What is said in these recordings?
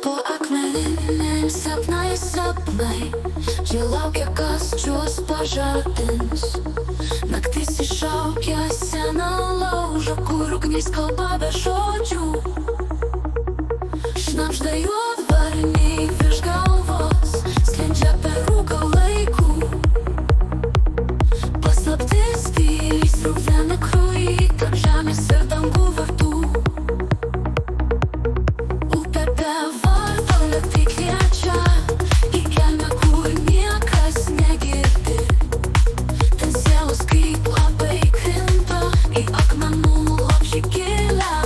Po akmenimis sapnai čia laukia, kas juos pažadins. Naktis iššaukia seną laužą, kur ugnis kalba be žodžių. Šnabžda juodvarniai virš galvos, sklendžia per rūką laikų. Paslaptis tyliai srūvena krauji tarp žemės ir dangų vartų. Upė be vardo lėtai kviečia į gelmę, kur niekas negirdi. Ten sielos kaip labai krinta į akmenų lopšį gilią.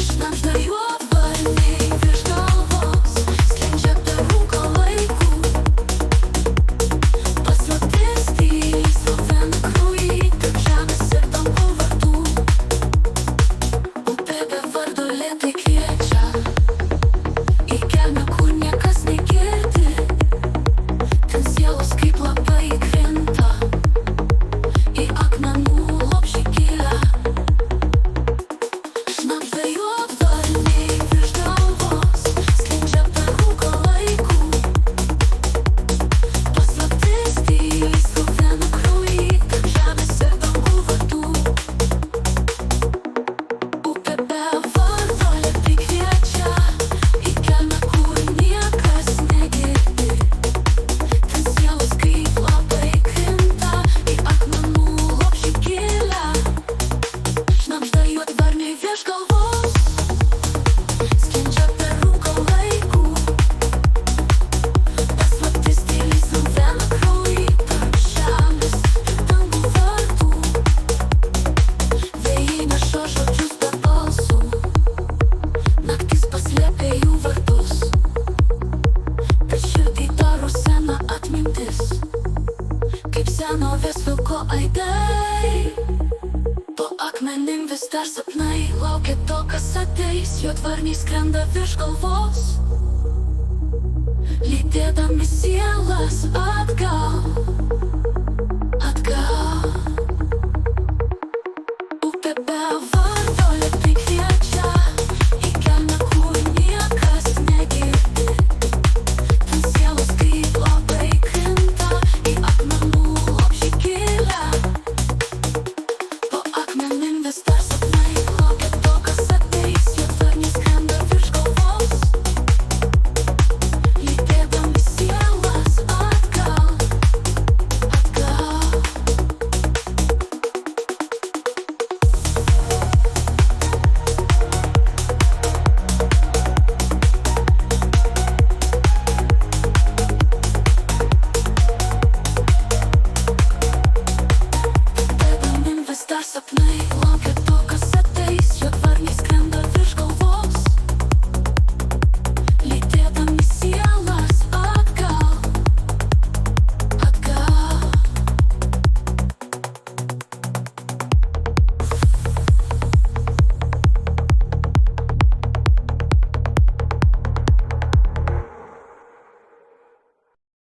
Šnabžda juodvarniai virš galvos, sklendžia per rūką laikų. Paslaptis tyliai srūvena krauji tarp žemės ir dangų vartų. Upė be vardo lėtai kviečia į gelmę, kur niekas negirdi. Ten sielos kaip labai krinta į akmenų lopšį gilią. Šnabžda juodvarniai virš galvos, sklendžia per rūką laikų. Paslaptis tyliai srūvena krauji tarp žemės ir dangų vartų. Upė be vardo lėtai kviečia į gelmę, kur niekas negirdi. Ten sielos kaip labai krinta į akmenų lopšį gilią. Šnabžda juodvarniai virš galvos, sklendžia per rūką laikų. Paslaptis tyliai srūvena krauji tarp žemės ir dangų vartų. Vėjai neša žodžius be balsų, naktis paslėpė jų vardus. Per širdį daro sena atmintis, kaip senovės vilko aidai. Po akmenim vis dar sapnai laukia to, kas ateis. Juodvarniai skrenda virš galvos, lydėdami sielas atgal.